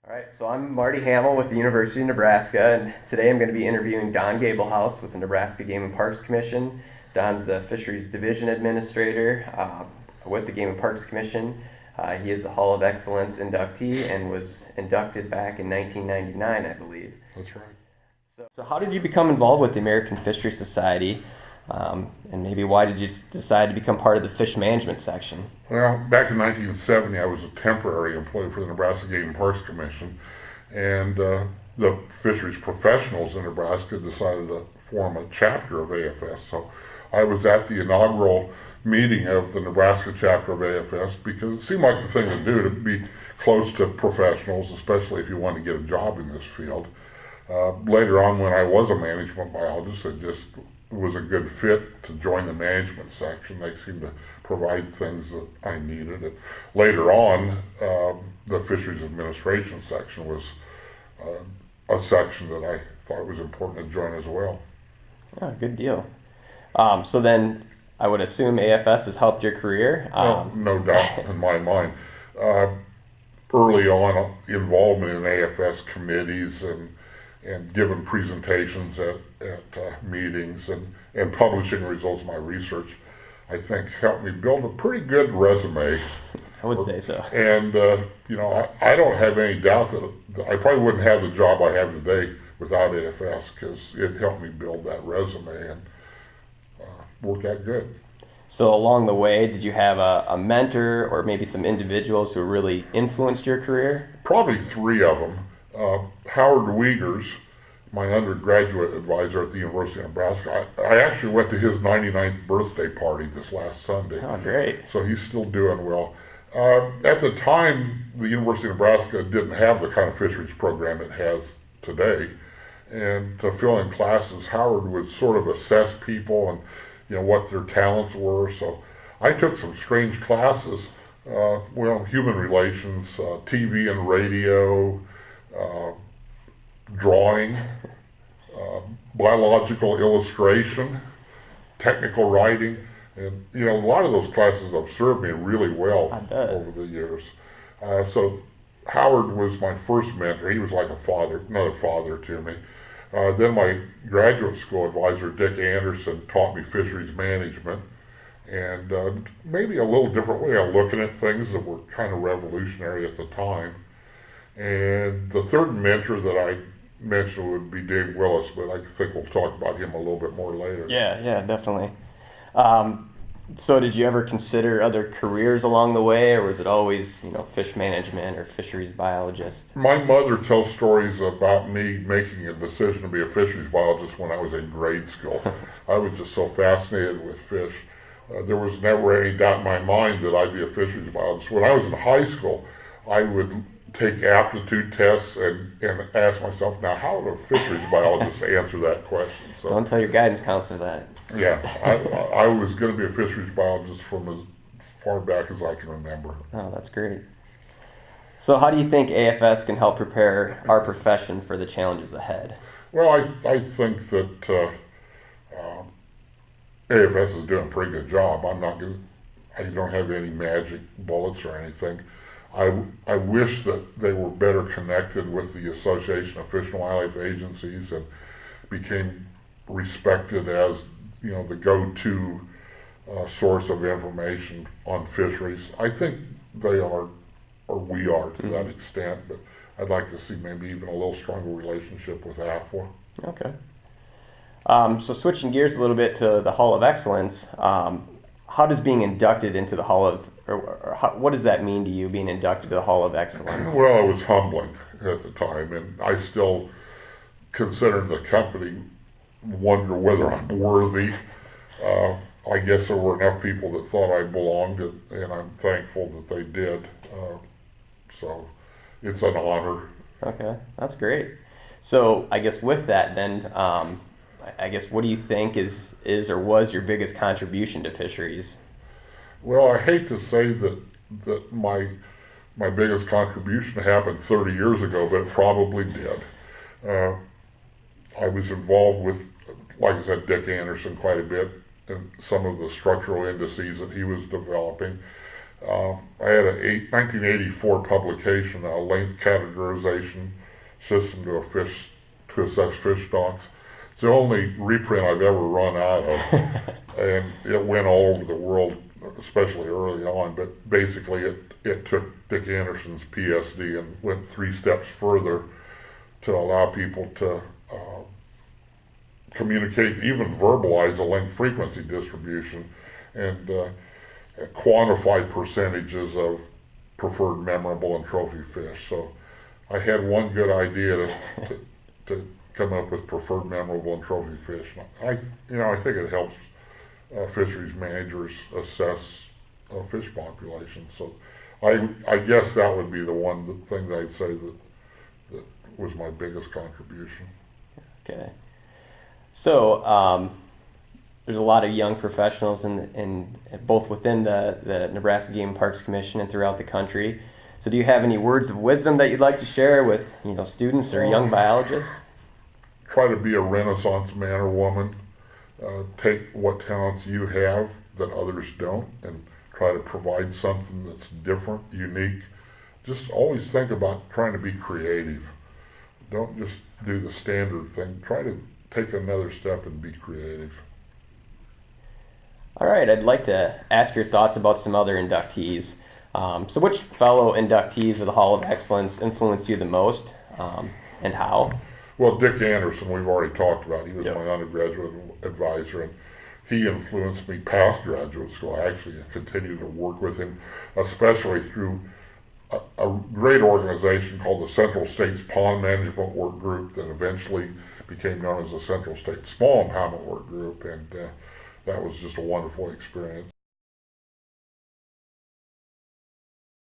All right, so I'm Marty Hamel with the University of Nebraska, and today I'm going to be interviewing Don Gabelhouse with the Nebraska Game and Parks Commission. Don's the Fisheries Division Administrator with the Game and Parks Commission. He is a Hall of Excellence inductee and was inducted back in 1999, I believe. That's right. So how did you become involved with the American Fisheries Society? And maybe why did you decide to become part of the fish management section? Well, back in 1970, I was a temporary employee for the Nebraska Game and Parks Commission, and the fisheries professionals in Nebraska decided to form a chapter of AFS. So I was at the inaugural meeting of the Nebraska chapter of AFS because it seemed like the thing to do to be close to professionals, especially if you want to get a job in this field. Later on, when I was a management biologist, it just was a good fit to join the management section. They seemed to provide things that I needed. And later on, the Fisheries Administration section was a section that I thought was important to join as well. Oh, good deal. So then I would assume AFS has helped your career? No doubt in my mind. Early on, involvement in AFS committees and giving presentations at meetings and publishing results of my research, I think helped me build a pretty good resume. I would say so. And, I don't have any doubt that I probably wouldn't have the job I have today without AFS because it helped me build that resume and worked out good. So along the way, did you have a mentor or maybe some individuals who really influenced your career? Probably three of them. Howard Wiegers, my undergraduate advisor at the University of Nebraska, I actually went to his 99th birthday party this last Sunday. Oh, great. So he's still doing well. At the time, the University of Nebraska didn't have the kind of fisheries program it has today. And to fill in classes, Howard would sort of assess people and what their talents were. So I took some strange classes, human relations, TV and radio, drawing, biological illustration, technical writing, and a lot of those classes have served me really well over the years. So Howard was my first mentor. He was like another father to me. Then my graduate school advisor, Dick Anderson, taught me fisheries management and maybe a little different way of looking at things that were kind of revolutionary at the time. And the third mentor that I mentioned would be Dave Willis, but I think we'll talk about him a little bit more later. Yeah, definitely. So did you ever consider other careers along the way, or was it always, fish management or fisheries biologist? My mother tells stories about me making a decision to be a fisheries biologist when I was in grade school. I was just so fascinated with fish. There was never any doubt in my mind that I'd be a fisheries biologist. When I was in high school, I would take aptitude tests and ask myself, now how would a fisheries biologist answer that question? So, don't tell your guidance counselor that. Yeah, I was going to be a fisheries biologist from as far back as I can remember. Oh, that's great. So how do you think AFS can help prepare our profession for the challenges ahead? Well, I think that AFS is doing a pretty good job. I don't have any magic bullets or anything. I wish that they were better connected with the Association of Fish and Wildlife Agencies and became respected as the go-to source of information on fisheries. I think they are, or we are to that extent, but I'd like to see maybe even a little stronger relationship with AFWA. Okay. So switching gears a little bit to the Hall of Excellence, how does being inducted into the Hall of, what does that mean to you, being inducted to the Hall of Excellence? Well, it was humbling at the time, and I still consider the company wonder whether I'm worthy. I guess there were enough people that thought I belonged, and I'm thankful that they did. So it's an honor. Okay, that's great. So I guess with that then, what do you think is or was your biggest contribution to fisheries? Well, I hate to say that my biggest contribution happened 30 years ago, but it probably did. I was involved with, like I said, Dick Anderson quite a bit and some of the structural indices that he was developing. I had a 1984 publication, a length categorization system to assess fish stocks. It's the only reprint I've ever run out of, and it went all over the world, especially early on. But basically, it took Dick Anderson's PSD and went 3 steps further to allow people to communicate, even verbalize a length frequency distribution, and quantify percentages of preferred, memorable, and trophy fish. So I had one good idea to come up with preferred, memorable, and trophy fish. I think it helps fisheries managers assess fish populations. So I guess that would be the one thing that I'd say that was my biggest contribution. Okay. So there's a lot of young professionals in both within the Nebraska Game and Parks Commission and throughout the country. So do you have any words of wisdom that you'd like to share with students or young biologists? Try to be a Renaissance man or woman. Take what talents you have that others don't and try to provide something that's different, unique. Just always think about trying to be creative. Don't just do the standard thing. Try to take another step and be creative. All right, I'd like to ask your thoughts about some other inductees. So which fellow inductees of the Hall of Excellence influenced you the most, and how? Well, Dick Anderson, we've already talked about. He was Yep. my undergraduate advisor, and he influenced me past graduate school. I actually continue to work with him, especially through a great organization called the Central States Pond Management Work Group that eventually became known as the Central States Small Impoundment Work Group, and that was just a wonderful experience.